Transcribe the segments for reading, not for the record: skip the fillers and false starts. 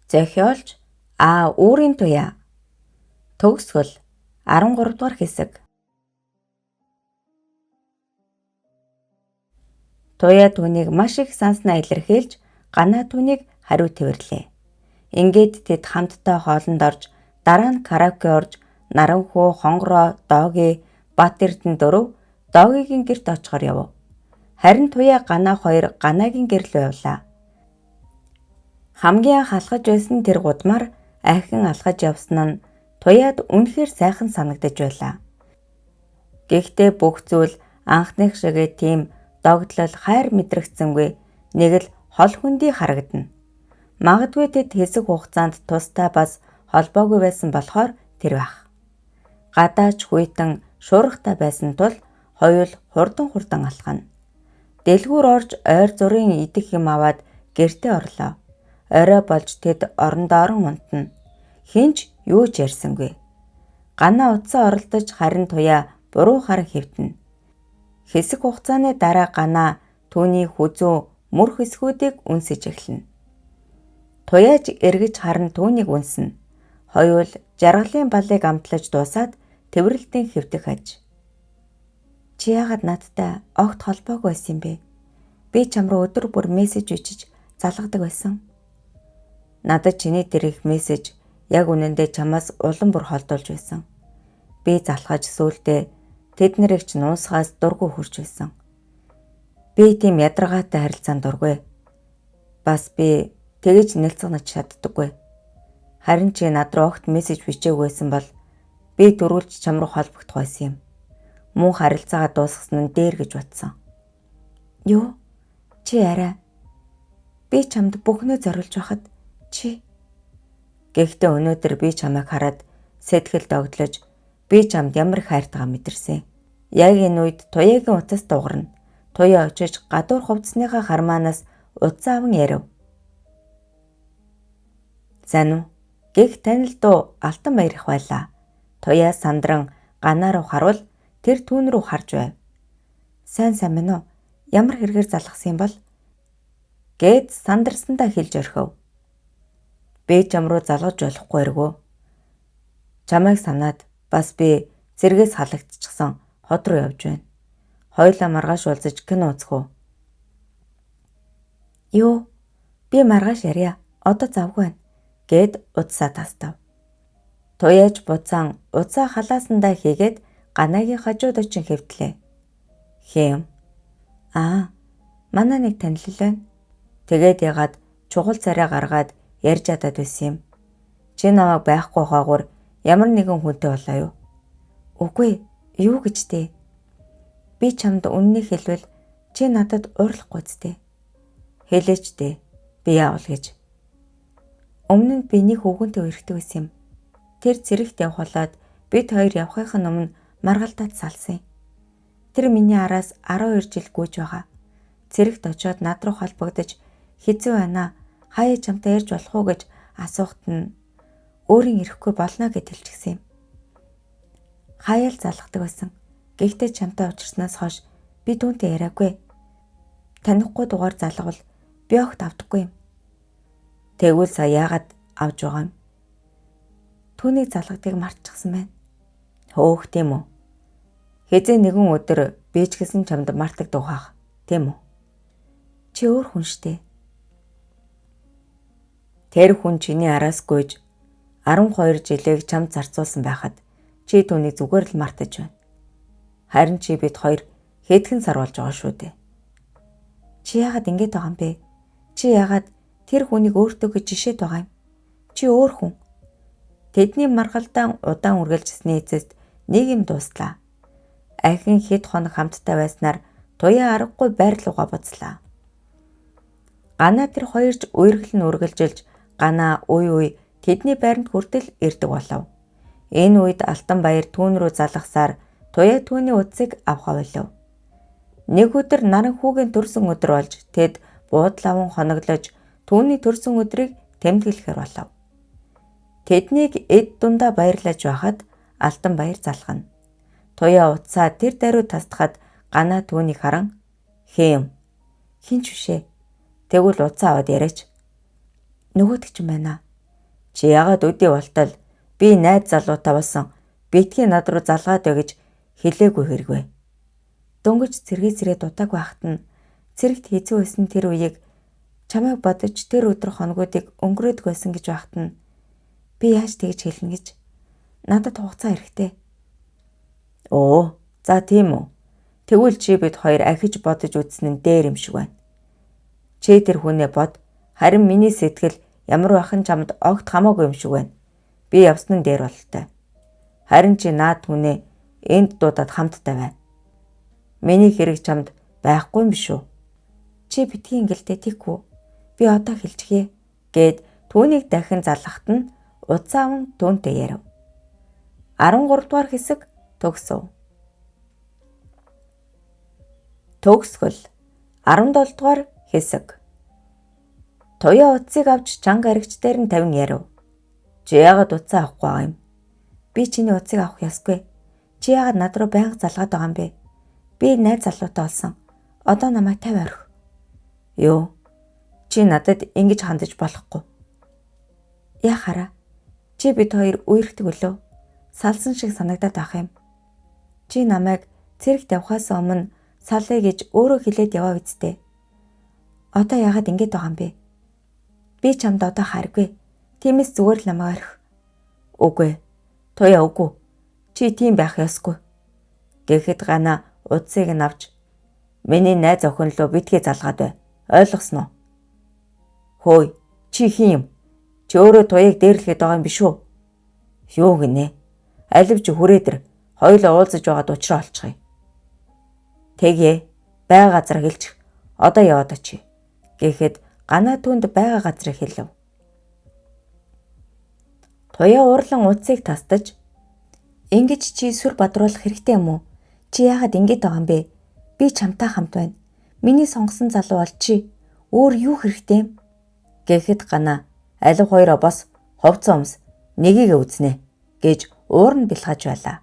Зохиолч Өөрийн туяа. Төгсгөл 13 дугаар хэсэг. Туяа түүнийг маш их санснаа илэрхийлж Ганаа түүнийг хариу тэвэрлээ. Ингээд тэд хамтдаа хоолнд орж дараа нь караоке орж Наранхуу, Хонгороо, Дооги, Бат Эрдэнэ дөрөв Доогигийн гэрт очихоор яв. Харин туяа Ганаа хоёр Ганаагийн гэр рүү явлаа. Хамгийн анх алхаж байсан тэр гудмаар ахин алхаж явсан нь туяад үнэхээр сайхан санагдаж байлаа. Гэхдээ бүх зүйл анхных шиг тийм догтлол хайр мэдрэгцсэнгүй, нэг л хол хөндий харагдана. Магадгүй тэд хэсэг хугацаанд тустай бас холбоогүй байсан болохоор тэр байх. Гадаач хүйтэн шуургатай байсан тул хоёул хурдан алхана. Дэлгүүр орж ойр зургийн идэх юм аваад гэртээ орлоо. Орой болж тэд орондоо унтна. Хинч юу ч ярьсангүй. Ганаа утсаа оролдож харин туяа буруу харан хэвтэнэ. Хэсэг хугацааны дараа Ганаа түүний хүзүү мөр хэсгүүдийг үнсэж эхэлнэ. Туяаж эргэж харан түүнийг үнснэ. Хоёул жаргалын балыг амтлаж дуусаад тэврэлтийн хэвтэх аж. Чи яагаад надтай огт холбоогүй байсан юм бэ? Би чам руу өдөр бүр мессеж бичиж залгадаг байсан. Надад чиний тэр их мессеж яг үнэндээ чамаас улам бүр холдуулж байсан. Би залхаж сүулдэ тэд нарыг ч нуусгаас дургүй хүрч байсан. Би тийм ядаргаатай харилцаанд дургүй. Бас би тэгэж нэлцгэнэж чаддаггүй. Харин чи над руу огт мессеж бичээгүй байсан бол би дөрүүлж чам руу холбогдох байсан юм. Мөн харилцаагаа дуусгасан нь дээр гэж бодсон. Юу? Чи арай. Би чамд бүхнээ зориулж байхад чи. Гэхдээ өнөөдөр би чамайг хараад сэтгэл догтлож би чамд ямар их хайртайгаа мэдэрсэн. Яг энэ үед туяагийн утас дугарна. Туяа очиж гадуур хувцсныхаа хармаанаас утас аван ярив. Зан уу? Гэх танил дуу алтан баяр их байлаа. Туяа сандран Ганаа руу харуул тэр түүн рүү харж байв. Сайн минь уу? Ямар хэрэгээр залгасан юм бол? Гэд сандарсандаа хэлж орхив. Би чам руу залгаж болохгүй эргөө. Чамайг санаад бас би зэргээс халагдчихсан хот руу явж байна. Хоёулаа маргааш уулзаж кино үзэх үү? Юу? Би маргааш ярья. Одоо завгүй байна. Гэд утсаа тастав. Туяаж буцаан утсаа халаасандаа хийгээд Ганаагийн хажууд очин хэвтлээ. Хэм. Манай нэг танил байна. Тэгээд ягаад чухал царай гаргаад ярьж чадаад байсан юм. Чи намайг байхгүй хаагуур ямар нэгэн хүнтэй болоо юу? Үгүй, юу гэж дээ? Би чамд үннийг хэлвэл чи надад уурлахгүй зү. Хэлээч дээ. Би яавал гэж. Өмнө нь би нэг хүүхэнтэй үргэлжлэдэг байсан юм. Тэр цэрэгт явхуулаад бид хоёр явахын өмнө маргалдаад салсан. Тэр миний араас 12 жил гүйж байгаа. Цэрэгт очиод над руу холбогдож хэзээ байна? Хаяа чамтай ярьж болох уу гэж асуухт нь өөрийн ирэхгүй болно гэж хэлчихсэн юм. Хаяа л залгадаг байсан. Гэхдээ чамтай уулзснаас хойш би түүнтэй яриаггүй. Танихгүй дугаар залгавал би огт авдаггүй юм. Тэгвэл сая яагаад авж байгаа юм? Түүнийг залгадыг мартчихсан байна. Хөөх тийм үү? Хэзээ нэгэн өдөр би ч гэсэн чамд мартагдах байх, тийм үү? Чи өөр хүн штэ. Тэр хүн чиний араас гүйж 12 жилийг чамд зарцуулсан байхад чи түүнийг зүгээр л мартаж байна. Харин чи бид хоёр хэдхэн сар болж байгаа шүү дээ. Чи яагаад ингэж байгаа юм бэ? Чи яагаад тэр хүнийг өөртөө гэж жишээд байгаа юм? Чи өөр хүн. Тэдний маргалдаан удаан үргэлжилсний эцэст нэг юм дуслаа. Ахин хэд хоног хамттай байснаар туяа аргагүй байрлууга буцлаа. Ганаа тэр хоёрч үерхэл нь үргэлжилж Ганаа үе тэдний байранд хүртэл ирдэг болов. Энэ үед Алтан баяр түүн рүү залгасаар туяа түүний утсыг авах болов. Нэг өдөр Наранхүүгийн төрсөн өдөр болж тэд буудлаван хоноглож түүний төрсөн өдрийг тэмдэглэхээр болов. Тэднийг эд дундаа баярлаж байхад Алтан баяр залхана. Туяа утсаа тэр даруй тасдахад Ганаа түүнийг харан хэм. Хинч вшээ. Тэгвэл утсаа аваад яриач. Нөгөөдөг ч юм байна. Чи яагаад өдий болтол би найз залуутай болсон битгий над руу залгаад бай гэж хэлээгүй хэрэгвэ. Дөнгөж цэргээс ирээд удааг байхад нь цэрэгт хэцүү байсан тэр үеийг чамайг бодож тэр өдөр хоногуудыг өнгөрөөдөг байсан гэж байхад нь би яаж тэгж хэлнэ гэж надад хугацаа хэрэгтэй. Оо, за тийм үү. Тэгвэл чи бид хоёр ахиж бодож үзсэн нь дээр юм шиг байна. Чи тэр хүнээ бод, харин миний сэтгэл ямар бахан чамд огт хамаагүй юм шиг байна. Би явсан нь дээр бололтой. Харин чи наад хүнээ энд дуудаад хамттай байна. Миний хэрэг чамд байхгүй юм биш үү? Чи битгий ингэлдээ тийхүү. Би одоо хэлчихье гэд түүнийг дахин залгахад нь уцааван түүнтэй ярив. 13 дугаар хэсэг төгсөв. Төгсгөл 17 дугаар хэсэг. Туяа утсыг авч чанга аригч дээр нь тавин ярив. Чи яагаад утсаа авахгүй байгаа юм? Би чиний утсыг авах ёсгүй. Чи яагаад над руу байнга залгаад байгаа юм бэ? Би найз залуутай болсон. Одоо намайг 50 орхи. Юу? Чи надад ингэж хандаж болохгүй. Яхаараа. Чи бид хоёр үерхдэг өлөө. Салсан шиг санагдаад байх юм. Чи намайг цэрэгт явхаас өмнө салъя гэж өөрөө хэлээд яваа үсттэй. Одоо яагаад ингэж байгаа юм бэ? Би чамд одоо харгүй. Тиймээс зүгээр л намайг орхи. Үгүй. Туяа үгүй. Чи тийм байх ёсгүй. Гэхэд гана утсыг нь авч миний найз охин руу битгий залгаад бай. Ойлгосноо? Хөөе, чи хин юм? Чи өөрөө туяаг дээрлэхэд байгаа юм биш үү? Юу гинэ? Алив чи хүрээдэр хоёулаа уулзаж байгаад учраа олчихъя. Тэгээ бай газар хэлчих. Одоо яваад очие. Гэхэд гана түнд байгаа газрыг хэлв. Туяа уурлан утсыг тастаж ингэж чи сүр бадруулах хэрэгтэй юм уу? Чи яагаад ингэж байгаа юм бэ? Би чамтай хамт байна. Миний сонгосон залуу бол чи. Өөр юу хэрэгтэй юм? Гэхэд гана алив хоёроо бос ховцоо өмс нэгийг үзнэ гэж уур нь бэлхаж байлаа.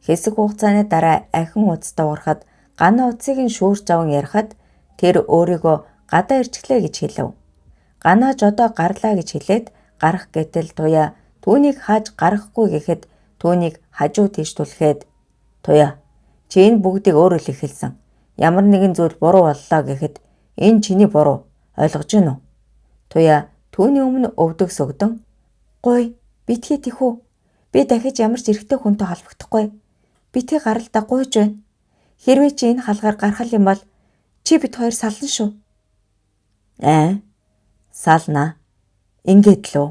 Хэсэг хугацааны дараа ахин уцтай уурахад гана утсыг нь шүүрч аван ярихад тэр өөрийгөө гадаа ирчихлээ гэж хэлв. Гана ч одоо гарлаа гэж хэлээд гарах гэтэл туяа түүнийг хааж гарахгүй гэхэд түүнийг хажуу тийш түлхээд туяа чи энэ бүгдийг өөрөө л ихэлсэн. Ямар нэгэн зүйл буруу боллоо гэхэд энэ чиний буруу. Ойлгож байна уу? Туяа түүний өмнө өвдөг сөгдөн "Гуй, битгий тэхүү. Би дахиж ямар ч эрэгтэй хүнтэй холбогдохгүй. Битгий гаралдаа гуйж байна. Хэрвээ чи энэ халгаар гаргах юм бол чи бид хоёр сална шүү." Сална. Ингээд лөө.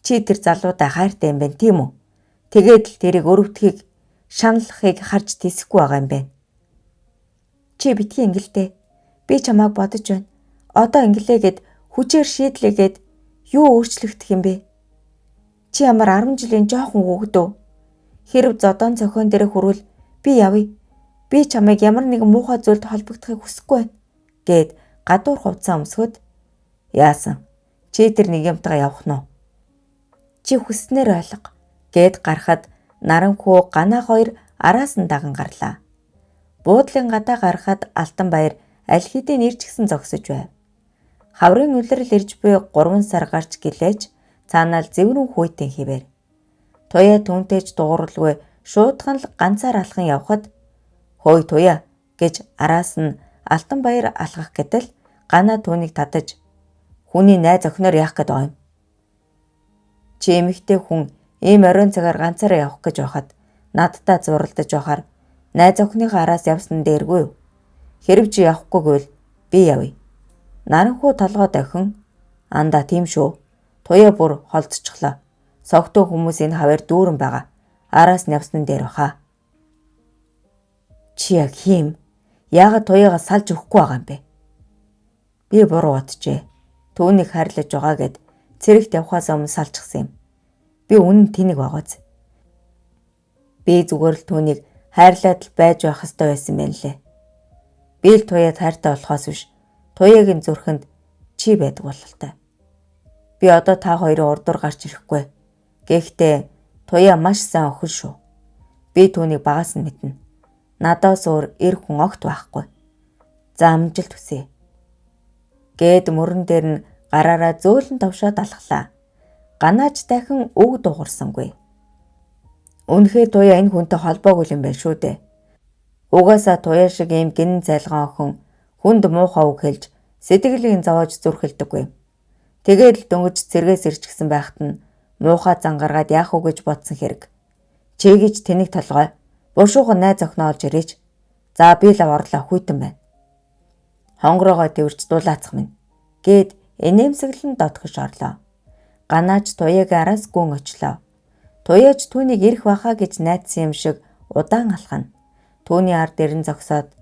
Чи тэр залуудаа хайртай юм байна тийм үү? Тэгээд л тэрийг өрөвдөхийг шаналлахыг харж тисэхгүй байгаа юм байна. Чи битгий ингэлдээ. Би чамайг бодож байна. Одоо ингэлээгээд хүчээр шийдлээгээд юу өөрчлөгдөх юм бэ? Чи ямар 10 жилийн жоохон хүүхдөө. Хэрв зодон цохион дээр хүрвэл би явъя. Би чамайг ямар нэгэн муухай зүйлд холбогдохыг хүсэхгүй байна гэд гадуур хувцас өмсгöd яасан? Чи тэр нэг юмтайгаа явах нь уу? Чи хүснээр ойлго гэд гарахад наранхуу гана хоёр араас нь даган гарлаа. Буудлын гадаа гарахад Алтанбаяр аль хэдийн ирж гисэн зогсож байв. Хаврын үлрэл ирж буй 3 сар гарч гэлээж цаанаал зэврэн хүйтэн хിവэр. Туяа түүнтэйж дууралгүй шуудхан л ганцаар алхан явхад "Хөөе туяа" гэж араас нь Алтанбаяр алхах гэтэл гана түүнийг татаж "Хүний найз охиноор яах гээд байгаа юм? Чи эмэгтэй хүн ийм оройн цагаар ганцаараа явах гэж байхад надтай зуралдаж байхаар найз охиныхоо араас явсан дээргүй юу? Хэрв чи явахгүй гэвэл би явъя. Наранхуу толгой дохин андаа тийм шүү. Туяа бүр холдчихлоо. Согтуу хүмүүс энэ хавар дүүрэн байгаа. Араас нь явсан дээр баха. Чи яг хим? Яагаад туяагаа салж өгөхгүй байгаа юм бэ? Би буруу боджээ. Түүнийг хайрлаж байгаа гэд цэрэгт явхаас өмнө салчихсан юм. Би үнэн тэнэг байгааз. Би зүгээр л түүнийг хайрлаад л байж байх ёстой байсан байна лээ. Би л туяад хайртай болохоос биш. Туяагийн зүрхэнд чи байдаг бололтой. Би одоо та хоёрын урдуур гарч ирэхгүй. Гэхдээ туяа маш сайн охин шүү. Би түүнийг багаас нь мэднэ. Надаас өөр эр хүн огт байхгүй. За амжилт хүсье. Гэд мөрөн дээр нь гараараа зөөлөн тавшаад алхлаа. Ганаач дахин үг дуурсангүй. Үнэхээр Туяа энэ хүнтэй холбоогүй юм байна шүү дээ. Угаасаа Туяа шиг ийм гинэн зайлгаан охин хүнд муухай үг хэлж сэтгэлийг зовоож зүрхэлдэггүй. Тэгээд л дөнгөж цэргээс ирчихсэн байхад нь муухай зан гаргаад яах вэ гэж бодсон хэрэг. Чийгэж тэнийг толгой бушуухан найз охиноо олж ирээч. За би л орлоо хүйтэн байна. Хонгороогоо тэрч дулаацах минь гэд инээмсэглэн дотгош орлоо. Ганаач Туяагийн араас гүн очлоо. Туяач түүнийг ирэх баха гэж найдсан юм шиг удаан алхана. Түүний ард дэрэн зогсоод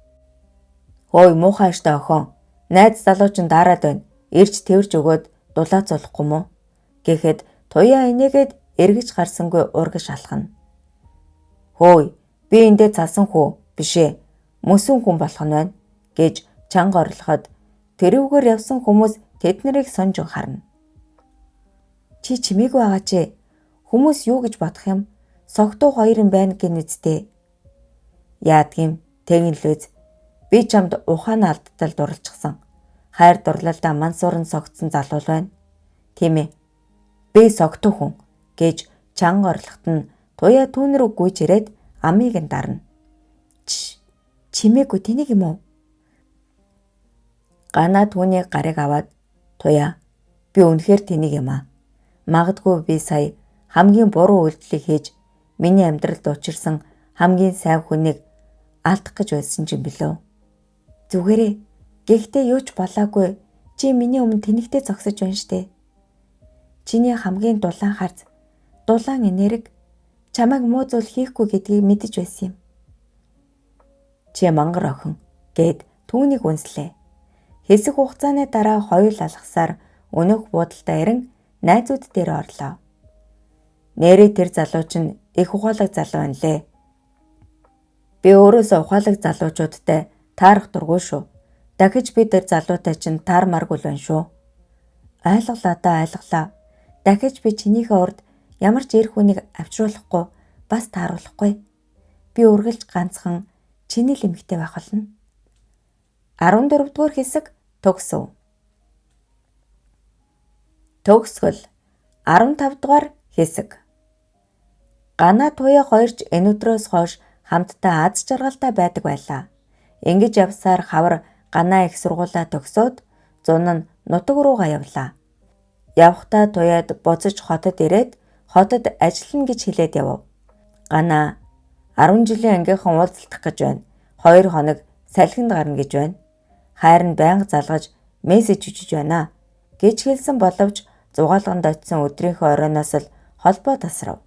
"Хөөе муухай штэ охин. Найз залууч нь дараад байна. Ирж тэрж өгөөд дулаацуулахгүй мó?" Гэхэд Туяа инээгээд эргэж гарсангүй урагш алхана. "Хөөе би эндээ цасан хүү бишээ. Мөсөн хүн болох нь байна" гэж чанга орлоход тэрүүгээр явсан хүмүүс тэднийг сонжин харна. "Чи чимээгүй байгаа чи. Хүмүүс юу гэж бодох юм? Согтуу хоёр юм байна гин үсттэй. Яадгийм тэгин л үз. Би чамд ухаан алдтал дурлцсан. Хайр дурлалдаа мансуурн согтсон залуу байна. Тийм ээ. Би согтуу хүн" гэж чанга орлоход нь Туяа түүн рүү гүйж ирээд амийг нь дарна. Чимээгүй тэнийг юм уу? Ганаа түүний гарыг аваад "Туяа би үнэхээр тэнийг юм аа. Магадгүй би сая хамгийн буруу үйлдэлийг хийж миний амьдралд учирсан хамгийн сайн хүнийг алдах гэж байсан юм билүү. Зүгээрээ гэхдээ юу ч болоогүй. Чи миний өмнө тэнэгтэй зогсож байна штэ. Чиний хамгийн дулаан харц, дулаан энерги чамайг муу зүйл хийхгүй гэдгийг мэдэж байсан юм. Чи мангар охин" гэд түүнийг үнслээ. Хэсэг хугацааны дараа хоёул алхасаар өнөөх буудалтай ирэн найзууд дээр орлоо. "Нэрээ тэр залуу чинь их ухаалаг залуу байна лээ. Би өөрөөсөө ухаалаг залуучуудтай таарах дургүй шүү. Дахиж би тэр залуутай чинь таармааргүй л байна шүү." Ойлголоо. Дахиж би чинийхээ урд ямар ч эр хүнийг авчруулахгүй бас тааруулахгүй. Би үргэлж ганцхан чиний л эмэгтэй байх болно. 14 дугаар хэсэг төгсөв. Төгсгөл 15 дугаар хэсэг. Ганаа Туяа хоёрч энэ өдрөөс хойш хамтдаа аз жаргалтай байдаг байлаа. Ингэж явсаар хавар Ганаа их сургуулаа төгсөөд зун нь нутаг руугаа явлаа. Явхдаа Туяад буцаж хотод ирээд хотод ажиллана гэж хэлээд явв. Ганаа 10 жилийн ангийнхан уулзалтах гэж байна. 2 хоног салхинд гарна гэж байна. Хайр нь байнга залгаж мессеж үжиж байна гэж хэлсэн боловч зугаалганд очисон өдрийнхөө оройноос л холбоо тасрав.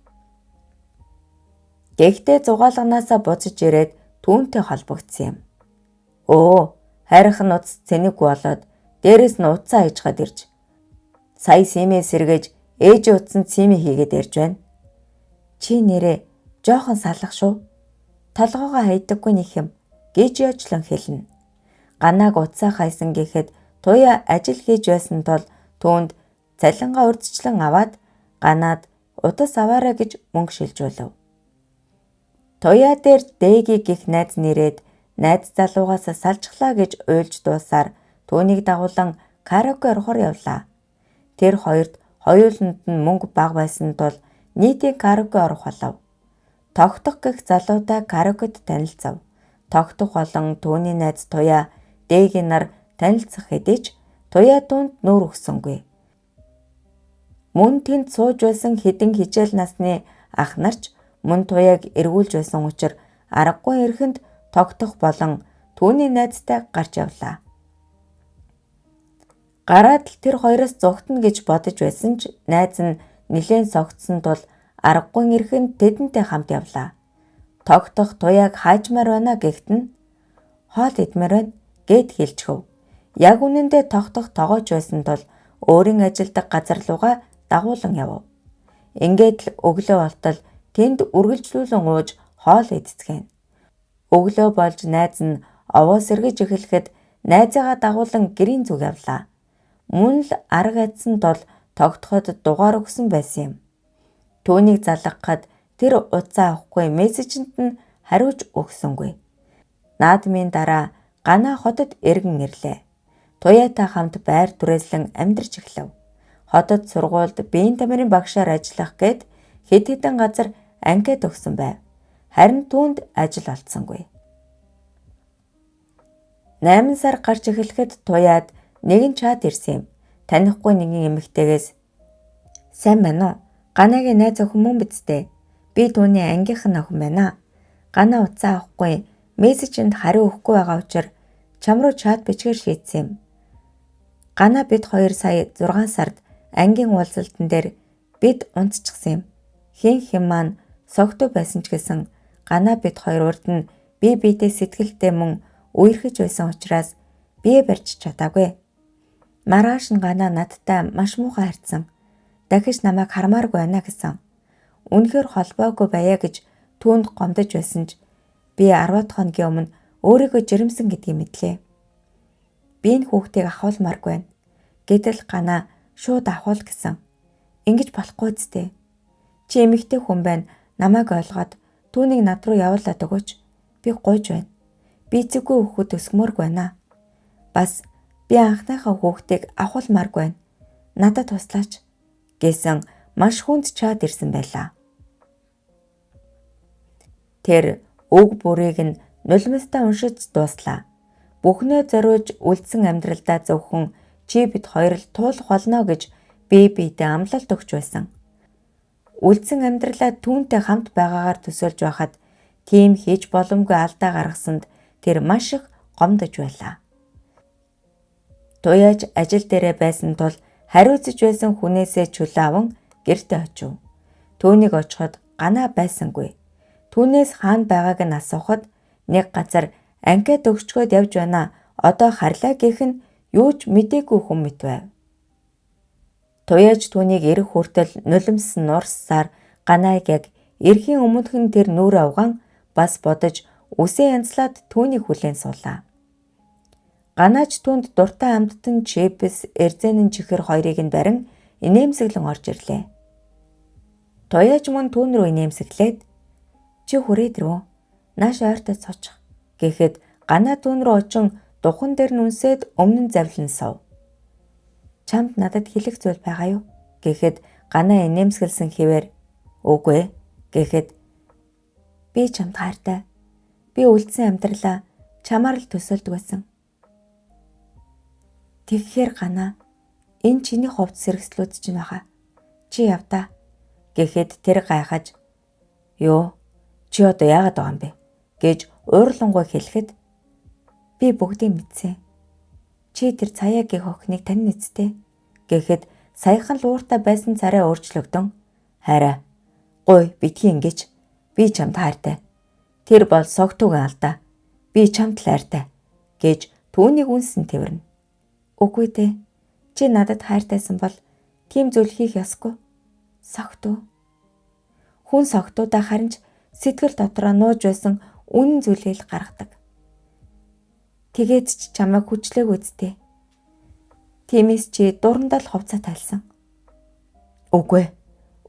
Гэхдээ зугаалганаасаа буцаж ирээд түүнтэй холбогдсон юм. Хайрхан утас цэнэггүй болоод дээрэс нь утсаа хайжгаад ирж сая симээ сэргээж ээжийн утсанд симээ хийгээд ярьж байна. Чи нэрээ жоохон салах шүү. Толгоогоо хайдаггүй нэг юм гэж яжлан хэлнэ. Ганааг утсаа хайсан гэхэд Туяа ажил хийж байсан тул түүнд цалингаа урьдчилан аваад Ганаад утас аваарай гэж мөнгө шилжүүлв. Туяа дээр Дэги гэх найз нэрээд найз залуугаас салжглаа гэж уйлж дуусаар түүнийг дагуулan караоке орохоор явлаа. Тэр хоёрт хоёуланд нь мөнгө бага байсан тул нийтийн караоке орох болов. Тогтох гэх залуутай караокед танилцав. Тогтох болон түүний найз Туяа Дэги нар танилцах хэдий ч Туяа түүнд нүүр өгсөнгүй. Мөн тэнд сууж байсан хэдэн хичээл насны ах нарч мөн Туяаг эргүүлж байсан учраас аргагүй эрхэнд тогтох болон түүний найзтай гарч явлаа. Гараад л тэр хоёроос зугтана гэж бодож байсан ч найз нь нилээн согтсон тул аргагүй эрхэнд тэдэнтэй хамт явлаа. Тогтох Туяаг хаажмаар байна гэхэд нь хоол идмээр байна гэд хэлчихв. Яг үнэндээ тогтох тогооч байсан тул өөрийн ажилдаг газар руугаа дагуулan явв. Ингээд л өглөө болтол тэнд үргэлжлүүлэн ууж хоол идцгэн. Өглөө болж найз нь овоо сэргэж эхлэхэд найзаагаа дагуулan гэрийн зүг явлаа. Мөн л арга адсан тул тогтоход дугаар өгсөн байсан юм. Түүнийг залгахад тэр утсаа авахгүй мессежэнд нь хариуж өгсөнгүй. Наадмын дараа Ганаа хотод эргэн ирлээ. Туяатай хамт байр түрээслэн амьдарч эхлэв. хотод сургуульд биеийн тамирын багшаар ажиллах гээд хэд хэдэн газар анкет өгсөн байв. Харин түүнд ажил олдсонгүй. 8 сар гарч эхлэхэд туяад нэгэн чат ирсэн юм. Танихгүй нэгэн эмэгтэйгээс "Сайн байна уу? Ганагийн найз охин мөн биз дээ? Би түүний ангийнхан охин байна. Ганаа утсаа авахгүй, мессежинд хариу өгөхгүй байгаа учраас чам руу чат бичгээр шийдсэн юм. Ганаа бид хоёр сая 6 сард ангийн уулзалтан дээр бид унтчихсан юм. Хэн маань согтуу байсан ч гэсэн Ганаа бид хоёр урд нь бие биедээ сэтгэлдээ мөн үерхэж байсан учраас бие барьж чадаагүй. Маргааш нь Ганаа надтай маш муухай харьцсан. Дахиж намайг хармааргүй байна гэсэн. Үнэхээр холбоогүй байя гэж түүнд гомдож байсан ч би 10 хоногийн өмнө өөрийгөө жирэмсэн гэдгийг мэдлээ. Би энэ хүүхдийг ахуулмааргүй байна. Гэтэл Ганаа шууд ахуул гэсэн. Ингэж болохгүй зү. Чи эмэгтэй хүн байна. Намайг ойлгоод түүнийг над руу явуулаад өгөөч. Би гуйж байна. Би эцэггүй хүүхэд өсгмөөргүй байна. Бас би анхныхаа хүүхдийг ахуулмааргүй байна. Надад туслаач гэсэн маш хүнд чат ирсэн байлаа. Тэр үг бүрийг нь нулимстай уншиж дууслаа. Бүхнээ зориуж үлдсэн амьдралдаа зөвхөн чи бид хоёр л туулах болно гэж бие биедээ амлалт өгч байсан. Үлдсэн амьдралаа түүнтэй хамт байгаагаар төсөөлж байхад тийм хийж боломгүй алдаа гаргасанд тэр маш их гомдож байлаа. Туяаж ажил дээрээ байсан тул хариуцж байсан хүнээсээ чөлөө аван гэртээ очив. Түүнийг очиход Ганаа байсангүй. Түүнээс хаана байгааг нь асуухад нэг газар анкет өгчгөөд явж байна. Одоо харлаа гэх нь юу ч мдээгүй хүн мэт байв. Туяаж түүнийг ирэх хүртэл нулимс нурссаар Ганааг яг эрхийн өмнөхөн тэр нүур авган бас бодож үсээ янзлаад түүнийг хүлээн суулаа. Ганаач түүнд дуртай амттан чипс, эрзэнэн чихэр хоёрыг нь барин инээмсэглэн орж ирлээ. Туяаж мөн түүн рүү инээмсэглээд "Чи хүрээд ирв үү? Нааш ойртоо цочих" гэхэд Ганаа түүн рүү очин духан дээр нүнсээд өмнө нь завлан сов. "Чамд надад хэлэх зүйл байгаа юу?" гэхэд Ганаа инээмсэглсэн хэвээр "Үгүй" гэхэд "Би чамд хайртай. Би үлдсэн амьдралаа чамаар л төсөөлдөг байсан." "Тэгэхээр Ганаа, энэ чиний хувьд сэргэслүүд чинь байгаа. Чи явдаа" гэхэд тэр гайхаж "Юу? Чи одоо яагаад байгаа юм бэ?" гэж уурлангуй хэлэхэд "Би бүгдийг мэдсэн. Чи тэр Цаяагийн охиныг тань нэзтэй" гэхэд саяхан л ууртай байсан царай өөрчлөгдөн "Хараа. Гуй битгий ингэж. Би чамд хайртай. Тэр бол согтуугийн алдаа. Би чамд л хайртай" гэж түүнийг үнсэн тэрвэрнэ. "Үгүй дээ. Чи надад хайртайсан бол тийм зүйл хийх ёсгүй. Согтуу. Хүн согтуудаа харин ч сэтгэл дотроо нууж байсан үнэн зүйлээ л гаргадаг. Тэгээд ч чамайг хүчлээг үздэй. Тиймээс чи дурандаа л хувцас тайлсан." "Үгүй.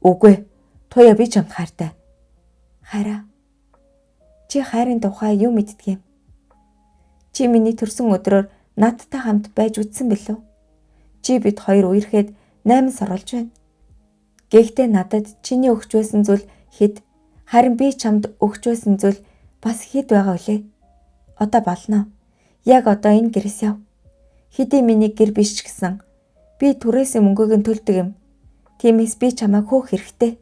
Үгүй. Туяа би чамд хайртай." "Хараа. Чи хайрын тухай юу мэддэг юм? Чи миний төрсөн өдрөөр надтай хамт байж үтсэн билүү? Чи бид хоёр үерхэд 8 сар болж байна. Гэхдээ надад чиний өгч байсан зүйл хэд, харин би чамд өгч байсан зүйл бас хэд байгаа үлээ. Одоо болно. Яг одоо энэ гэрээс яв. Хэдий миний гэр биш ч гэсэн би түрээсээ мөнгөийг нь төлдөг юм. Тиймээс би чамайг хөөх хэрэгтэй"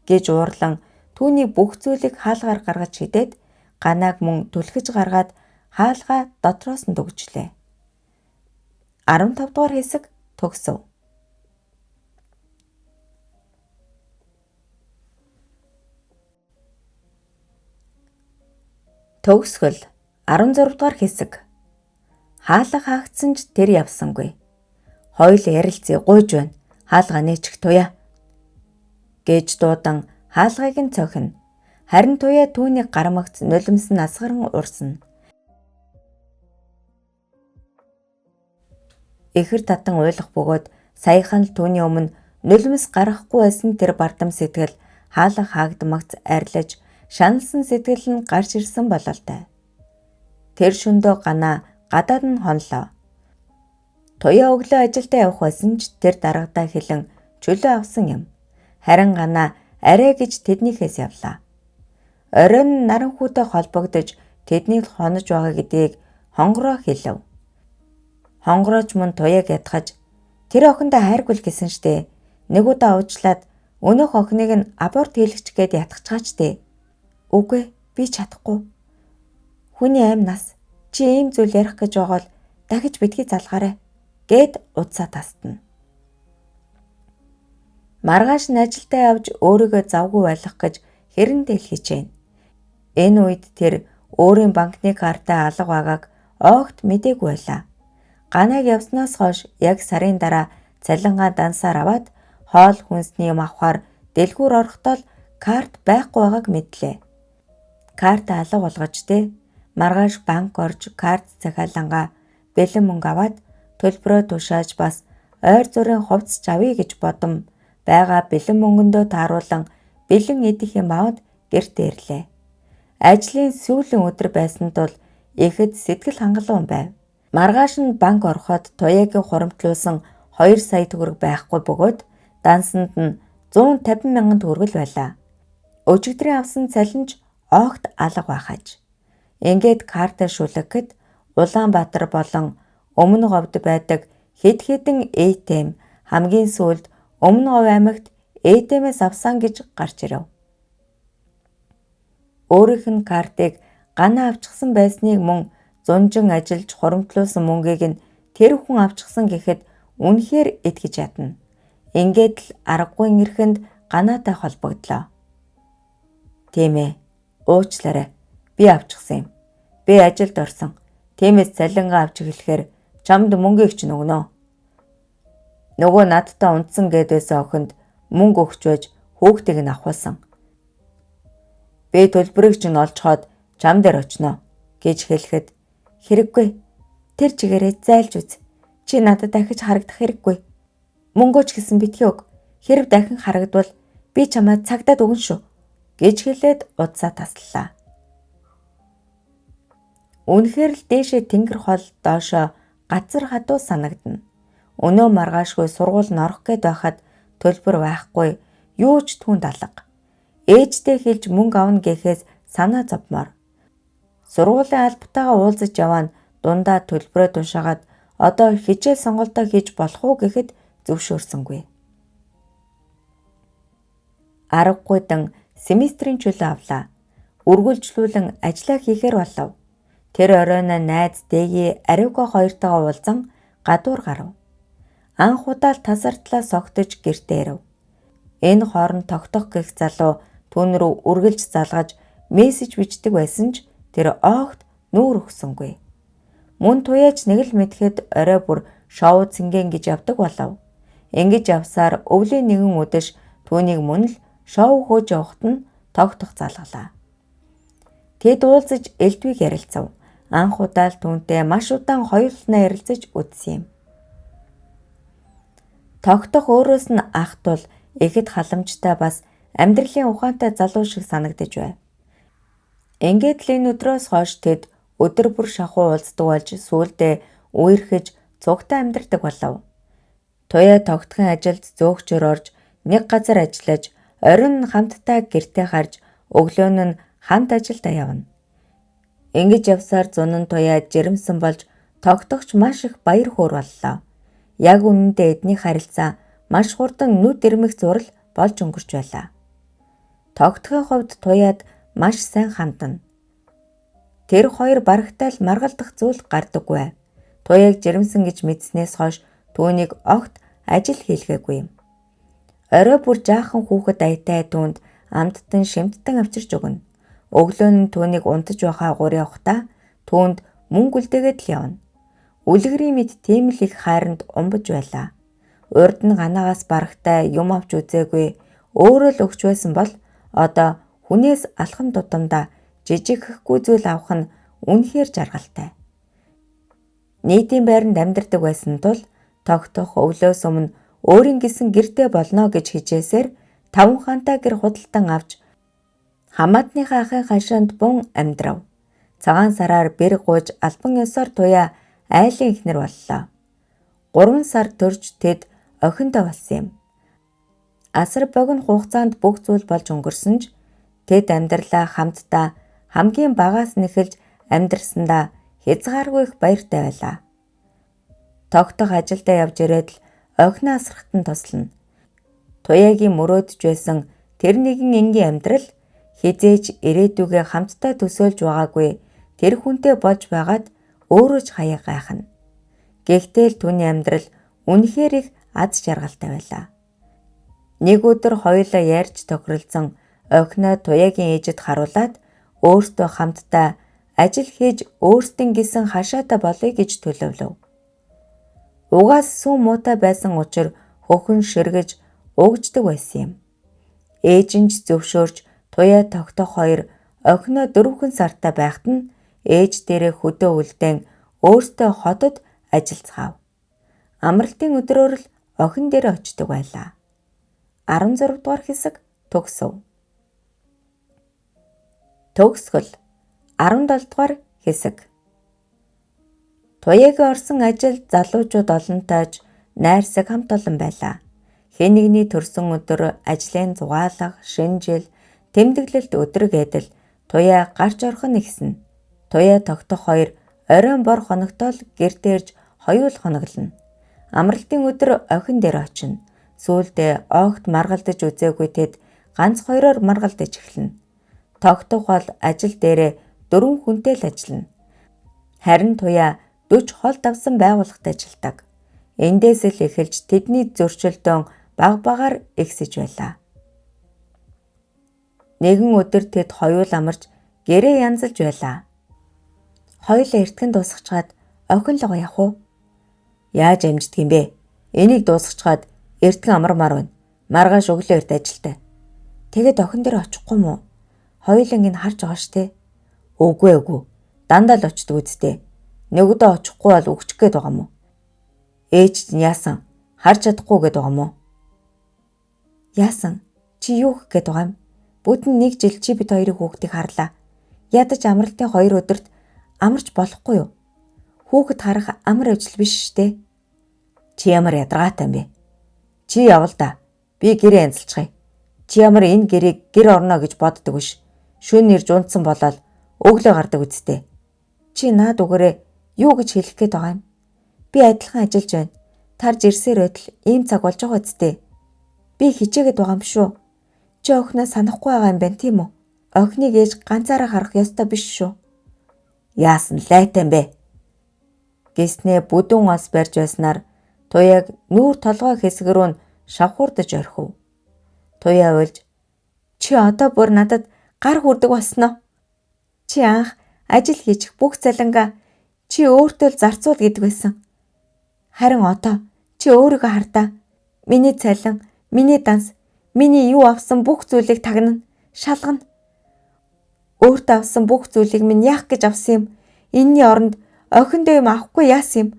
гэж уурлан түүний бүх зүйлийг хаалгаар гаргаж хидээд Ганааг мөн түлхэж гаргаад хаалгаа дотроос нь дүгжлээ. 15 дугаар хэсэг төгсөв. Төгсгөл 16 дугаар хэсэг. Хаалга хаагдсан ч тэр явсангүй. "Хоёул ярилцъя, гуйж байна. Хаалга нээчих туяа" гэж дуудан хаалгыг нь цохино. Харин туяа түүний гармагц нулимс нь асгаран урсна. Ихэр татан уйлах бөгөөд саяхан л түүний өмнө нулимс гарахгүй байсан тэр бардам сэтгэл хаалга хаагдмагц арилж шаналсан сэтгэл нь гарч ирсэн бололтой. Тэр шөндөө Ганаа гадаад нь хонлоо. Туяа өглөө ажилдаа явах байсан ч тэр дарагдаа хэлэн чөлөө авсан юм. Харин Гана арай гэж тэднийхээс явлаа. Оройн наранхүүтэй холбогдож тэднийг хонож байгаа гэдгийг хонгороо хэлв. Хонгорооч мөн туяаг ятгаж тэр охиндоо хайргүй гэсэн штэ. Нэг удаа уучлаад өнөөх охиныг нь аборт хийлгэж гээд ятгачаач дээ. Үгүй би чадахгүй. Хүний амь нас чи ийм зүйл ярих гэж байгаа л дахиж битгий залгаарай гэд удсаа тастана. Маргааш нь ажилдаа явж өөрийгөө завгүй байлгах гэж хэрэндээ л хичээнэ. Энэ үед тэр өөрийн банкны картаа алга байгааг огт мэдээгүй байлаа. Ганаг явснаас хойш яг сарын дараа цалингаа дансаар аваад хоол хүнсний юм авахаар дэлгүүр орохдоо карт байхгүй байгааг мэдлээ. Карт алга болгож дээ. Маргааш банк орж карт захиалангаа бэлэн мөнгө аваад төлбөрөө тушааж бас ойр зүрийн хувцс авъя гэж бодом байгаа бэлэн мөнгөндөө тааруулан бэлэн идэх юм аваад гэртээ ирлээ. Ажлын сүүлийн өдөр байсан тул ихэд сэтгэл хангалуун байв. Маргааш нь банк ороход туяагийн хуримтлуулсан 2 сая төгрөг байхгүй бөгөөд дансанд нь 150 мянган төгрөг байлаа. Өчигдрийн авсан цалинж огт алга байхаж. Ингээд картаа шүлгэхэд Улаанбаатар болон Өмнө Говьд байдаг хэд хэдэн ATM хамгийн сүүлд Өмнө Говь аймагт ATM-ээс авсан гэж гарч ирэв. Өөрийнх нь картыг Гана авчихсан байсныг мөн зунжин ажиллаж хуримтлуулсан мөнгийг нь тэр хүн авчихсан гэхэд үнэхээр итгэж ядна. Ингээд л аргагүй нэрхэнд Ганатай холбогдлоо. Тийм ээ. Уучлаарай. Би авчихсан юм. Би ажилд орсон. Тиймээс цалингаа авч эхлэхээр чамд мөнгийг ч нөгнөө. Нөгөө надтай унтсан гэдээсэн охинд мөнгө өгч байж хүүхдийг нь авахулсан. Би төлбөрийг чинь олцоход чам дээр очноо гэж хэлэхэд хэрэггүй. Тэр чигээрээ зайлж үз. Чи надад дахиж харагдах хэрэггүй. Мөнгөөч гэсэн битгий өг. Хэрв дахин харагдвал би чамайг цагдаад өгнө шүү гэж хэлээд удсаа таслалаа. Үнэхээр л дээшээ тэнгэр хол доошоо газар хадуу санагдана. Өнөө маргаашгүй сургууль норох гээд байхад төлбөр байхгүй, юу ч түнд алга. Ээжтэй хэлж мөнгө авна гэхээс санаа зовмоор. Сургуулийн албатайгаа уулзаж яваа дундаа төлбөрөө тушаагаад одоо хичээл сонголтоо хийж болох уу гэхэд зөвшөөрсөнгүй. Аргагүйдан семестрийн чөлөө авлаа. Үргэлжлүүлэн ажиллаа хийхээр болов. Тэр оройно найз дээгий Аривка хоёртойгоо уулзан гадуур гарав. Анх удаа тасартлаа согтож гэртээ ирэв. Энэ хооронд тогтох гэх залуу түүн рүү үргэлж залгаж мессеж бичдэг байсан ч тэр огт нүүр өгсөнгүй. Мөн туяач нэг л мэдхэд орой бүр шоу цэнгэн гэж явдаг болов. Ингэж явсаар өвлийн нэгэн өдөш түүнийг мөн л шоу хөөж явахт нь тогтох залгалаа. Тэд уулзаж элдвийг ярилцав. Анх удаа л түүнтэй маш удаан хоёулнаа ярилцаж үзсэн юм. Тогтох өөрөөс нь ах тул ихэд халамжтай бас амьдралын ухаантай залуу шиг санагдаж байв. Ингээд л энэ өдрөөс хойш тэд өдөр бүр шахуу уулздаг болж сүүлдээ үерхэж цугтаа амьдардаг болов. Туяа тогтохын ажилд зөөгчөөр орж нэг газар ажиллаж оройн хамтдаа гэртээ харж өглөө нь хамт ажилдаа явна. Ингэж явсаар зун нь туяа жирэмсэн болж тогтогч маш их баяр хөөр боллоо. Яг үнэндээ эдний харилцаа маш хурдан нүд ирмэх зурал болж өнгөрч байлаа. Тогтохын хувьд туяад маш сайн хандна. Тэр хоёр барагтай л маргалдах зүйл гардаггүй. Туяаг жирэмсэн гэж мэдснээс хойш түүнийг огт ажил хийлгээгүй юм. Орой бүр жаахан хүүхэд аятай түүнд амттан шимттэн авчирч өгнө. Өглөө нь түүнийг унтаж байхаа гур явахдаа түүнд мөнгө үлдээгээд л явна. Үлгэрийн мэд тийм л их хайранд умбаж байлаа. Урд нь Ганагаас барагтай юм авч үзээгүй өөрөө л өгч байсан бол одоо хүнээс алхам тутамдаа жижигхэхгүй зүйл авах нь үнэхээр жаргалтай. Нийтийн байранд амьдардаг байсан тул тогтох өвлөөс өмнө өөрийн гисэн гэртээ болно гэж хичээсээр 5 хаантай гэр худалдан авч хамаатныхаа ахын хашаанд бун амьдрав. Цагаан сараар бэр гууж албан ёсоор туяа айлын ихнэр боллоо. 3 сар төрж тэд охиндоо болсон юм. Асар богино хугацаанд бүх зүйл болж өнгөрсөн ч тэд амьдралаа хамтдаа хамгийн багаас нь эхэлж амьдрсандаа хязгааргүй их баяртай байлаа. Тогтох ажилдаа явж ирээд л охиноо асрахад нь туслана. Туяагийн мөрөөдөж байсан тэр нэгэн энгийн амьдрал хизээж ирээдүгээ хамтдаа төсөөлж байгаагүй тэр хүнтэй болж байгаад өөрөө ч хаяа гайхна. Гэхдээ л түүний амьдрал үнэхээр их аз жаргалтай байлаа. Нэг өдөр хоёулаа ярьж тохиролцсон охиноо туяагийн ээжэд харуулад өөртөө хамтдаа ажил хийж өөртөө гисэн хашаатай болъё гэж төлөвлөв. Угаас сүм муутай байсан учраас хөхөн ширгэж угждаг байсан юм. Ээж нь зөвшөөрч туяа тогтох хоёр охиноо 4 сартай байхад нь ээж дээрээ хөдөө үлдээн өөртөө хотод ажиллацгаав. Амралтын өдрөөр л охин дээр очдог байлаа. 16 дугаар хэсэг төгсөв. Төгсгөл 17 дугаар хэсэг. Туяагийн орсон ажил залуучууд олонтойж найрсаг хамт олон байлаа. Хэн нэгний төрсөн өдөр ажлын зугаалга, шинжил, тэмдэглэлт өдрөг эдэл туяа гарч орхон ихсэн. Туяа тогтох хоёр оройн бор хоногтол гэртээ ирж хоёул хоноглоно. Амралтын өдөр охин дээр очино. Сүүлдээ огт маргалдаж үзээгүй тэд ганц хоёроор маргалдаж эхэлнэ. Тогтох бол ажил дээрээ 4 хүнтэй л ажиллана. Харин туяа 40 хол давсан байгууллагад ажилладаг. Эндээс л эхэлж тэдний зөрчилдөөн баг багаар ихсэж байлаа. Нэгэн өдөр тэд хоёул амарч гэрээ янзалж байлаа. Хоёулаа эртгэн дуусгачаад охин л явах уу? Яаж амждаг юм бэ? Энийг дуусгачаад эртгэн амармаар байна. Маргааш өглөө эрт ажилтай. Тэгээд охин дээр очихгүй мүү? Хоёулаа ингэ харж байгаа штэ. Үгүй. Дандаа л очдөг үсттэй. Нөгөөдөө очихгүй бол өгчих гээд байгаа мó. Ээж чинь яасан? Харж чадахгүй гээд байгаа мó. Яасан? Чи юу гэх гээд байгаа юм? Бүтэн 1 жил чи бид хоёрын хүүхдийг харлаа. Ядаж амралтын 2 өдөрт амарч болохгүй юу? Хүүхэд харах амар ажил биш штэ. Чи ямар ядаргаатай юм бэ? Чи явал да. Би гэрээ янзалчихъя. Чи ямар энэ гэрээг гэр орно гэж боддог биш. Шөнө ирж унтсан болоод өглөө гардаг үсттэй. Чи наад үгээрээ юу гэж хэлэх гээд байгаа юм? Би адилхан ажиллаж байна. Тарж ирсээр байтал ийм цаг болж байгаа үсттэй. Би хичээгээд байгаа юм шүү. Чи охиноо санахгүй байгаа юм байна тийм үү? Охиныг ээж ганцаараа харах ёстой биш шүү. Яасан лайтай юм бэ? Гэснээ бүдүүн ос барьж байснаар туяаг нүүр толгой хэсэг рүү нь шавхуурдаж орхив. Туяа уйлж чи одоо бүр надад гар хүрдэг болсноо. Чи анх ажил хийчих бүх цалингаа чи өөртөө л зарцуул гэдэг байсан. Харин одоо чи өөрийгөө хардаа. Миний цалин, миний данс, миний юу авсан бүх зүйлийг тагнана, шалгана. Өөртөө авсан бүх зүйлийг минь яах гэж авсан юм? Энийний оронд охиндоо юм авахгүй яасан юм?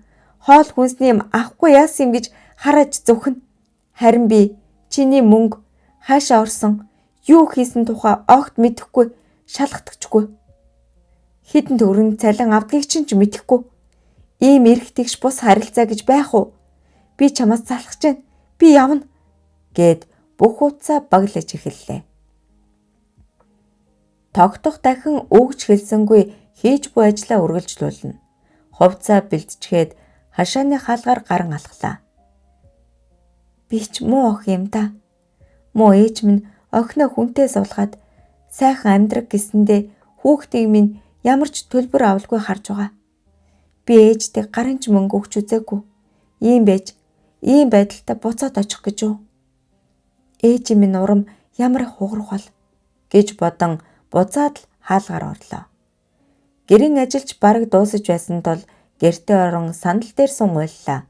Хоол хүнсний юм авахгүй яасан юм гэж хараад зүхнэ. Харин би чиний мөнгө хаашаа орсон, юу хийсэн тухай огт мэдэхгүй, шалгахдагчгүй. Хэдэн төгрөгийн цалин авдгийг чинь ч мэдэхгүй. Ийм эрх тэгш бус харилцаа гэж байх уу? Би чамаас залхаж байна. Би явна гэд бүх утсаа баглаж эхэллээ. Тогтох дахин өгч хэлсэнгүй хийж буй ажлаа үргэлжлүүлнэ. Хувцаа бэлтжихэд хашааны хаалгаар гаран алхлаа. Би ч муу ох юм да. Муу ээж минь охиноо хүнтэй суулгаад сайхан амьдрах гэсэндээ хүүхдийг минь ямар ч төлбөр авалгүй харж байгаа. Би ээжтэй гарын ч мөнгө өгч үзээгүй. Ийм байж, ийм байдалтай буцаад очих гэж юу? Ээж минь урам ямар их хугарах бол гэж бодон буцаад л хаалгаар орлоо. Гэрийн ажилч бараг дуусаж байсан тул гэртээ орон сандал дээр сун уйллаа.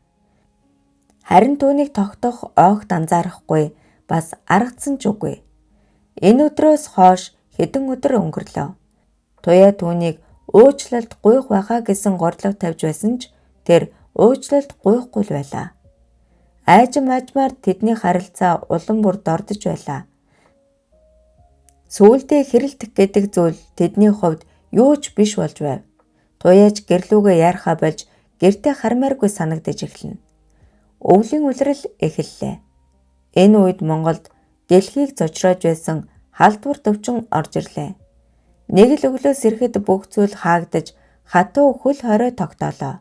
Харин түүнийг тогтох огт анзаарахгүй бас аргацсан ч үгүй. Энэ өдрөөс хойш хэдэн өдөр өнгөрлөө. Туяа түүнийг уучлалд гуйх байхаа гэсэн горлоо тавьж байсан ч тэр уучлалд гуйхгүй л байлаа. Айжм ажмаар тэдний харилцаа улам бүр дордож байлаа. Сүүлдээ хэрэлдэх гэдэг зүйл тэдний хувьд юу ч биш болж байв. Туяаж гэрлүүгээ яархаа болж гэртээ хармааргүй санагдаж эхэлнэ. өвлийн улирал эхэллээ. Энэ үед Монголд дэлхийг зочроож байсан халдвар төвчин орж ирлээ. Нэг л өглөөс ирэхэд бүх зүйл хаагдаж хатуу хөл хорой тогтоолоо.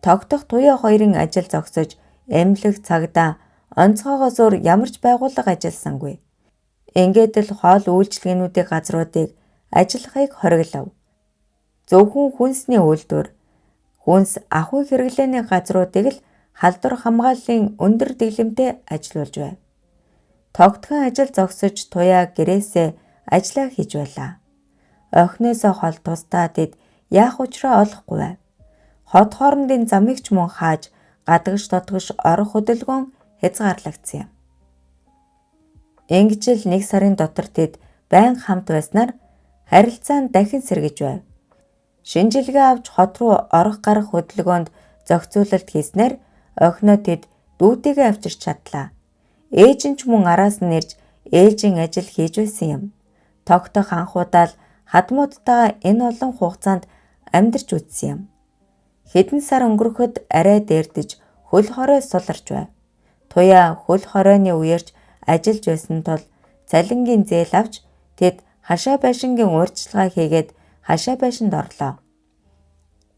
Тогтох туяа хоёрын ажил зогсож эмнэлэг цагдаа онцгоогоос өөр ямар ч байгууллага ажилласангүй. Ингээд л хоол үйлчилгээнүүдийн газруудыг ажиллахыг хориглов. Зөвхөн хүнсний үйлдвэр, хүнс ахуй хэрэглээний газруудыг л халдвар хамгааллын өндөр дэглэмтэй ажилуулж байв. Тогтхон ажил зогсож туяа гэрээсээ ажиллаа хийж байлаа. Охиноосоо хол тусдаа тэд яах учраа олохгүй байв. Хот хоорондын замыг ч мөн хааж гадагш дотгош орох хөдөлгөөн хязгаарлагдсан юм. Ингэж л 1 сарын дотор тэд байн хамт байснаар харилцаанд дахин сэргэж байв. Шинжилгээ авч хот руу орох гарах хөдөлгөөнд зохицуулалт хийснээр охиноо тэд дүүтэйгээ авчирч чадлаа. Ээж нь ч мөн араас нь ирж ээлжийн ажил хийж байсан юм. Тогтох анхудаа л хадмуудтайгаа энэ олон хугацаанд амьдарч үтсэн юм. Хэдэн сар өнгөрөхөд арай дээрдэж хөл хорой суларч байв. Туяа хөл хоройны үеэрч ажиллаж байсан тул цалингийн зээл авч тэд хашаа байшингийн урьдчилгаа хийгээд хашаа байшинд орлоо.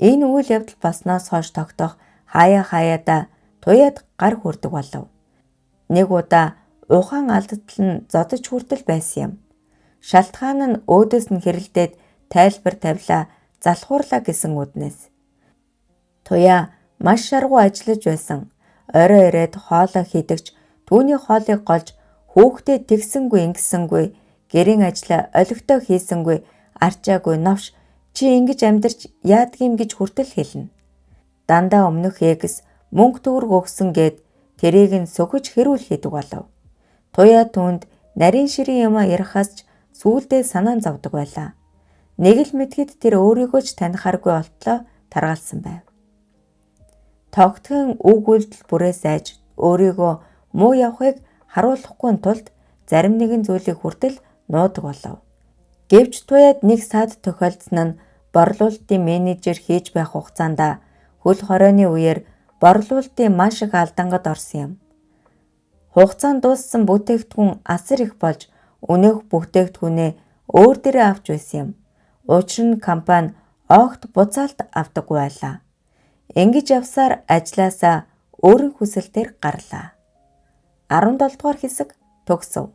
Энэ үйл явдал болсноос хойш тогтох хаяада туяад гар хүрдэг болов. Нэг удаа ухаан алдтал нь зодож хүртэл байсан юм. Шалтгаан нь өөдөөс нь хэрэлдээд тайлбар тавилаа, залхуурлаа гэсэн үднээс. Туяа маш шаргуу ажиллаж байсан. Орой ирээд хоолоо хийдэгч түүний хоолыг голж хүүхдээ тэгсэнгүй ингэсэнгүй, гэрийн ажлаа олигтой хийсэнгүй, арчаагүй новш чи ингэж амьдарч яадгийм гэж хүртэл хэлнэ. Дандаа өмнөх эгс мөнгө төгрөг өгсөн гэд тэрийг нь сөхөж хэрүүл хийдэг болов. Туяа түүнд нарийн ширийн юм ярихаас ч сүүлдээ санаан зовдөг байлаа. Нэг л мэдхэд тэр өөрийгөө ч танихааргүй болтлоо таргалсан байв. Тогтхон үг үйлдэл бүрээс айж өөрийгөө муу явахыг харуулахгүй тулд зарим нэгэн зүйлийг хүртэл нуудаг болов. Гэвч туяад нэг саад тохиолдсон нь борлуулалтын менежер хийж байх хугацаанд хөл хоройны үеэр борлуулалтын маш их алдангад орсон юм. Хугацаанд дууссан бүтээгдэхүүн асар их болж өнөөх бүтээгдэхүүнээ өөр дээрээ авч байсан юм. Учир нь компани огт буцаалт авдаггүй байлаа. Ингэж явсаар ажлаасаа өөрийн хүсэлтээр гарлаа. 17 дугаар хэсэг төгсөв.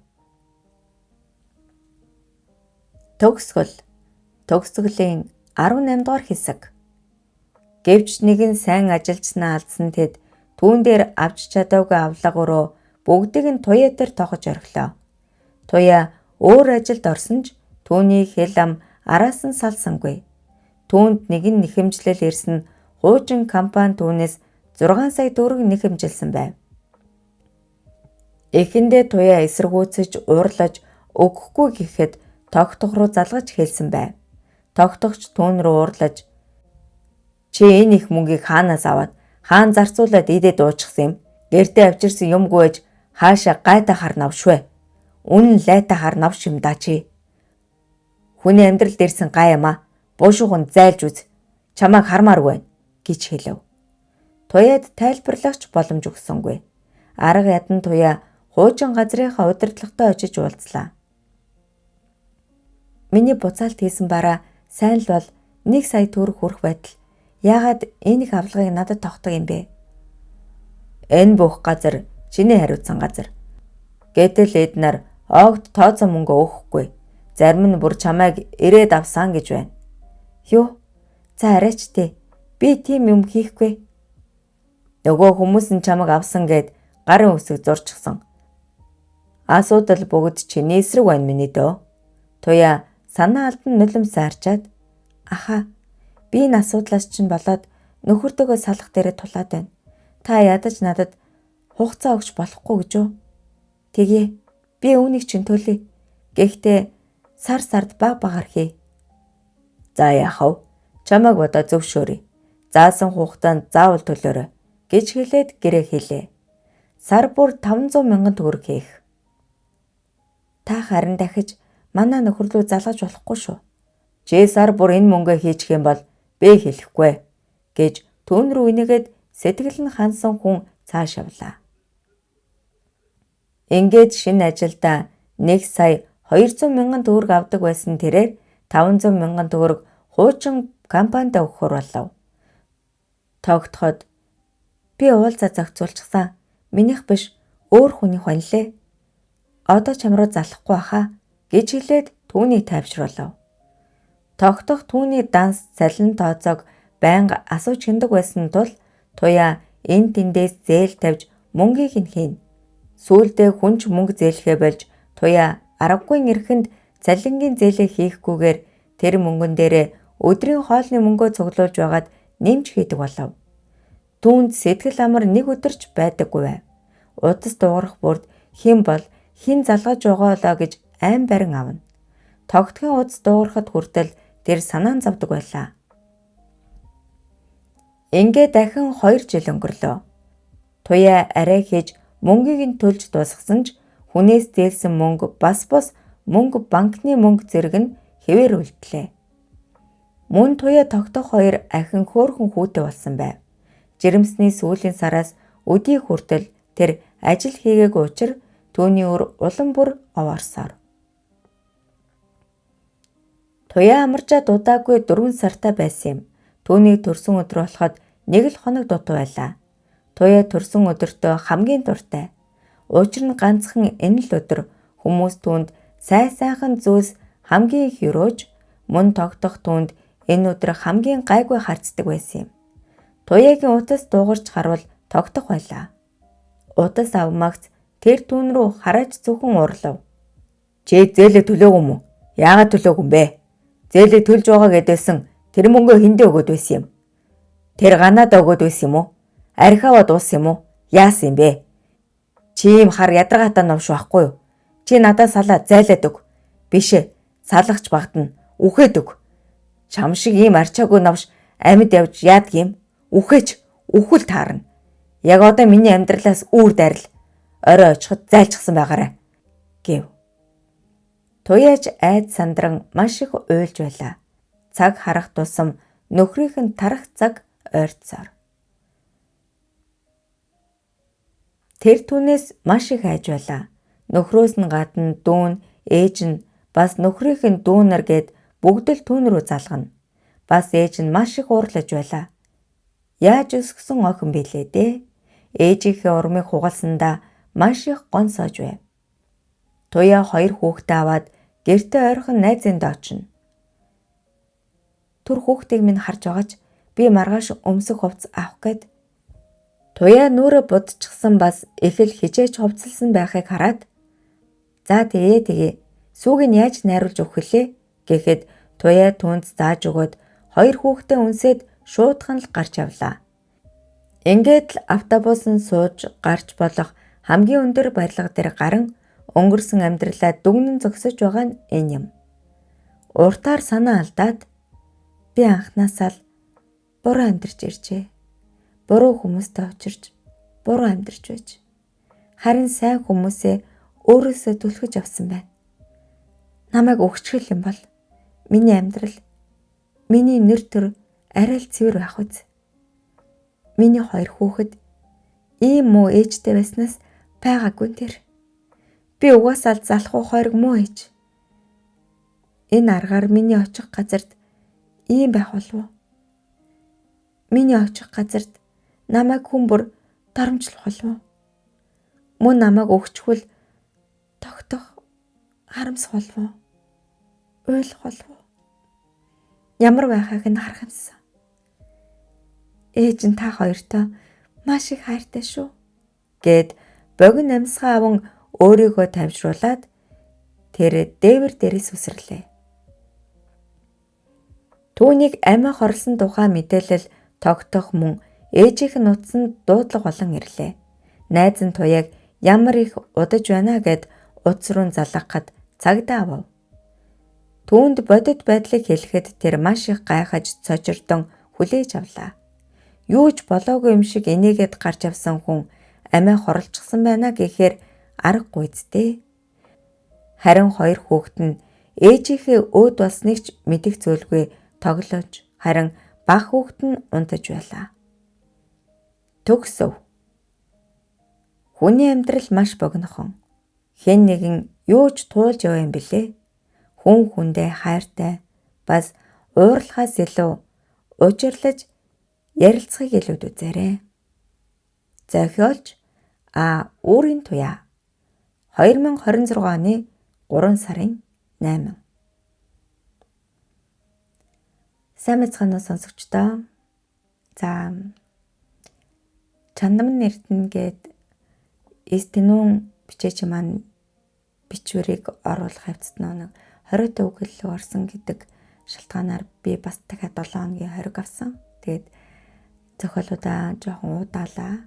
Төгсгөл. Төгсгөлийн 18 дугаар хэсэг. Гэвч нэгэн сайн ажилчнаа алдсан тэд түүн дээр авч чадаагүй авлага өрөө бүгдийг нь туяа дээр тохож орхилоо. Туяа өөр ажилд орсон ч түүний хэл ам араас нь салсангүй. Түүнд нэгэн нэхэмжлэл ирсэн хуучин компани түүнээс 6 сая төгрөг нэхэмжилсэн байв. Эхэндээ туяа эсэргүүцэж уурлаж өгөхгүй гэхэд тогтох руу залгаж хэлсэн байв. Тогтогч түүн рүү уурлаж чи энэ их мөнгийг хаанаас аваад хаан зарцуулаад идээд уучихсан юм. Гэртээ авчирсан юмгүй ээж хаашаа гайтай хар навшвэ. Үнэн лайтай хар навш юм да чи. Хүний амьдрал дээрсэн гай юм а. Буушуугын зайлж үз. Чамайг хармааргүй гэж хэлв. Туяад тайлбарлагч боломж өгсөнгүй. Арга ядан туяа хуучин газрынхаа удирдлагатай очиж уулзлаа. Миний буцаалт хийсэн бараа сайн л бол 1 сая төгрөг хүрэх байтал яагаад энэ их авлагыг надад тогтдог юм бэ? Энэ бүх газар чиний хариуцсан газар. Гэтэл эднэр огт тооцоо мөнгө өгөхгүй. Зарим нь бүр чамайг ирээд авсан гэж байна. Юу? За арайч тээ. Би тийм юм хийхгүй. Нөгөө хүмүүс нь чамайг авсан гэд гарын үсэг зурчихсан. Асуудал бүгд чиний эсрэг байна миний дөө. Туяа санаа алдан нулимсаа харчаад аха би энэ асуудлаас чинь болоод нөхөртөөгөө салах дээрээ тулаад байна. Та ядаж надад хугацаа өгч болохгүй гэж үү? Тэгээ би үүнийг чинь төлье. Гэхдээ сард баг багаар хий. За яах вэ? Чамайг бодоо зөвшөөрье. Заасан хугацаанд заавал төлөөрэй гэж хэлээд гэрээ хийлээ. Сар бүр 500 мянган төгрөг хийх. Та харин дахиж манай нөхөр рүү залгаж болохгүй шүү. Чи сар бүр энэ мөнгөө хийчих юм бол би хэлэхгүй гэж түүн рүү инээгээд сэтгэл нь хансан хүн цааш явлаа. Ингээд шинэ ажилдаа 1,200,000 төгрөг авдаг байсан тэрээр 500,000 төгрөг хуучин компанид өгөхөр болов. Тогтоход би уулзаа зохицуулчихсан. Минийх биш, өөр хүнийх байна. Одоо чам руу залахгүй хаа гэж хэлээд түүнийг тайвшруулав. Тогтох түүний данс цалин тооцоог байнга асууж хиндэг байсан тул туяа энэ тэндээс зээл тавьж мөнгийг нь хийн. Сүүлдээ хүнч мөнгө зээлхээ болж туяа аргагүй эрхэнд цалингийн зээлээ хийхгүйгээр тэр мөнгөн дээрээ өдрийн хоолны мөнгөө цуглуулж байгаад нэмж хийдэг болов. Түүнд сэтгэл амар нэг өдөрч байдаггүй байв. Удас дуугарах бүрд хэн бол хэн залгаж байгаа гэж айн барин авна. Тогтгийн удас дуугарахад хүртэл тэр санаан зовдөг байлаа. Ингээд дахин 2 жил өнгөрлөө. Туяа арай хийж мөнгийг нь төлж дуусгасан ч хүнээс зээлсэн мөнгө бас мөнгө банкны мөнгө зэрэг нь хэвээр үлдлээ. Мөн туяа тогтох 2 ахин хөөрхөн хүүтэй болсон байв. Жирэмсний сүүлийн сараас өдий хүртэл тэр ажил хийгээгүй учраас түүний өр улам бүр овоорсоор. Туяа амарчаад удаагүй 4 сартаа байсан юм. Түүний төрсөн өдөр болоход 1 хоног дутуу байлаа. Туяа төрсөн өдөртөө хамгийн дуртай. Учир нь ганцхан энэ л өдөр хүмүүс түүнд сайхан зүйлс хамгийн их өрөөж, мөн тогтох түүнд энэ өдөр хамгийн гайгүй харцдаг байсан юм. Туяагийн утас дуугарч харвал тогтох байлаа. Утас авмагц тэр түүн рүү хараж зөвхөн урлав. Чи зээлээ төлөөгүй юм уу? Яагаад төлөөгүй юм бэ? Зээлээ төлж байгаа гэдээсэн тэр мөнгөө хэндээ өгöd байсан юм? Тэр ганаад өгöd байсан юм уу? Архиаваа дууссан юм уу? Яасан юм бэ? Чи ийм хар ядаргаатай ном шүү ахгүй юу? Чи надад салаа зайлаад өг. Биш ээ, салгахч багтана. Үхээд өг. Чам шиг ийм арчаагүй новш амьд явж яадаг юм? Үхээч, үхэл таарна. Яг одоо миний амьдралаас үүр дарил. Орой очиход зайлчсан байгаарай гэв. Туяач айд сандран маш их уйлж байлаа. Цаг харах тусам нөхрийнх нь тарах цаг ойрцоор. Тэр түүнээс маш их айж байлаа. Нөхрөөс нь гадна дүүн, ээж нь бас нөхрийнх нь дүүнэр гээд бүгд л түүн рүү залгана. Бас ээж нь маш их уурлаж байлаа. Яаж өсгсөн охин билээ дээ? Ээжийнхээ урмыг хугалсандаа маш их гонсоож байв. Туяа 2 хүүхдээ аваад гэртээ ойрхон найзынд очино. Түр хүүхдийг минь харж байгаач би маргааш өмсөх хувцас авах гээд. Туяа нүрэ будчихсан бас их л хижээж хувцалсан байхыг хараад за тэгээ сүүг нь яаж найруулж өгөх вүлээ гэхэд туяа түүнд зааж өгөөд 2 хүүхдээ үнсээд шуудхан л гарч явлаа. Ингээд л автобусан сууж гарч болох хамгийн өндөр барилга дээр гарan өнгөрсөн амьдралаа дүгнэн зогсож байгаа нь энэ юм. Уртаар санаа алдаад би анхнаасаа л буруу амьдарч иржээ. Буруу хүмүүстэй очирч буруу амьдарч байж. Харин сайн хүмүүсээ өөрөөсөө түлхэж авсан байна. Намайг өгчгөл юм бол миний амьдрал, миний нэр төр арай л цэвэр байх үз. Миний 2 хүүхэд ийм муу ээжтэй байснаас байгаагүй тэр. Би угаасаа л залхуу хориг муу ээж. Энэ аргаар миний очих газарт ийм байх болов уу? Миний очих газарт намайг хүн бүр дарамжлах болов уу? Мөн намайг өгчхүүл тогтох харамсах болов уу? Уйлах болов уу? Ямар байхыг нь харах юмсан. Ээж нь та хоёртой маш их хайртай шүү гэд богино амьсгаа аван өөрийгөө тавьжруулаад тэр дээвэр дээрээс үсрлээ. Түүнийг амиа хорлсон тухай мэдээлэл тогтох мөн ээжийнх нь утсанд дуудлага болон ирлээ. Найз нь туяаг ямар их удаж байна гэд утас руу залгахад цагдаа авав. Түүнд бодит байдлыг хэлэхэд тэр маш их гайхаж цочирдон хүлээж авлаа. Юу ч болоогүй юм шиг энийгэд гарч авсан хүн амиа хорлцсон байна гэхээр аргагүй зү. Харин 2 хүүхэд нь ээжийнхээ өөд болсныг ч мэдэх зүйлгүй тоглож, харин бага хүүхэд нь унтаж байлаа. Төгсөв. Хүний амьдрал маш богинохон. Хэн нэгэн юу ч туулж яваа юм бэлээ. Хүн хүндээ хайртай бас уурлахаас илүү учирлаж ярилцахыг илүүд үзээрэй. Зохиолч Үрийн туяа 2026 оны 3 сарын 8. Сайн мэцхан сонсогчдоо. За Чандамн Эрдэнэ гээд Стенүүн бичээч маань бичвэрийг оруулах хавцад нэг 20 үг хэллэг орсон гэдэг шалтгаанаар би бас дахиад 7 хоногийн хориг авсан. Тэгээд зохиолуудаа жоохон удаалаа.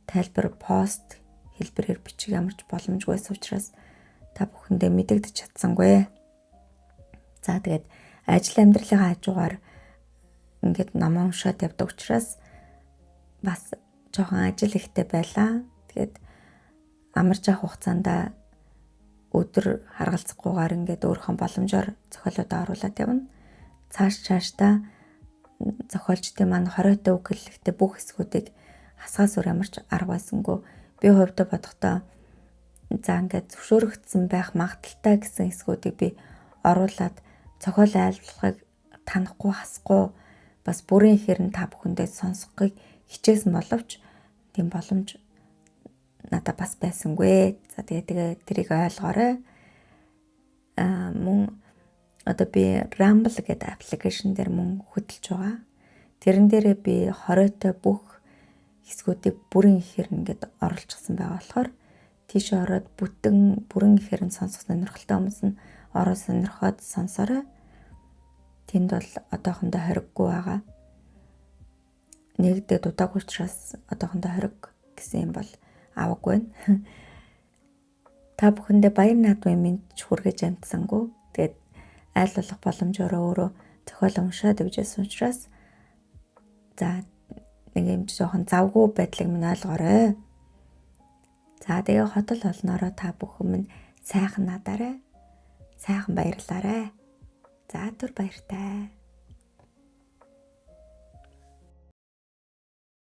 Тайлбар пост хэлбэрээр бичих ямарч боломжгүй байсан учраас та бүхэндээ мэдэгдэж чадсангүй. За тэгээд ажил амьдралынхаа хажуугаар ингээд ном уншаад явдаг учраас бас жоохон ажил ихтэй байлаа. Тэгээд амарч авах хугацаанд өдөр харгалзахгүйгээр ингээд өөрийнхөө боломжоор зохиолуудаа оруулаад явна. Цаашдаа зохиолчдын маань 20 үг хэллэгтээ бүх хэсгүүдийг хасгаас өөр ямарч арга байсангүй. Би хувьдаа бодохдоо за ингээд зөвшөөрөгдсөн байх магадaltaй гэсэн хэсгүүдийг би оруулаад зохиол айлуулахыг танахгүй хасахгүй бас бүрийн ихээр нь та бүхэндээ сонсохыг хичээсэн боловч тийм боломж надад бас байсангүй. За тэгээ тэрийг ойлгоорой. Мөн одоо би Rumble гэдэг аппликейшн дээр мөн хөтлөж байгаа. Тэрэн дээрээ би 20-той бүх хэсгүүдийг бүрэн ихээр ингээд оруулчихсан байгаа болохоор тийш ороод бүрэн ихээр нь сонсох сонирхолтой хүмүүс нь ороод сонирхоод сонсорой. Тэнд бол одоохондоо хориггүй байгаа. Нэгдээд удаагүй учраас одоохондоо хориг гэсэн юм бол аваагүй байна. Та бүхэндээ баяр наадмын мэд хүргэж амтсангүй. Тэгээд айлуулах боломжоор өөрөө зохиол уншаад явжсэн учраас за нэг юм жоохон завгүй байдлыг минь ойлгоорой. За тэгээ хотол олноороо та бүхэн минь сайхан надаарай. Сайхан баярлаарай. За түр баяртай.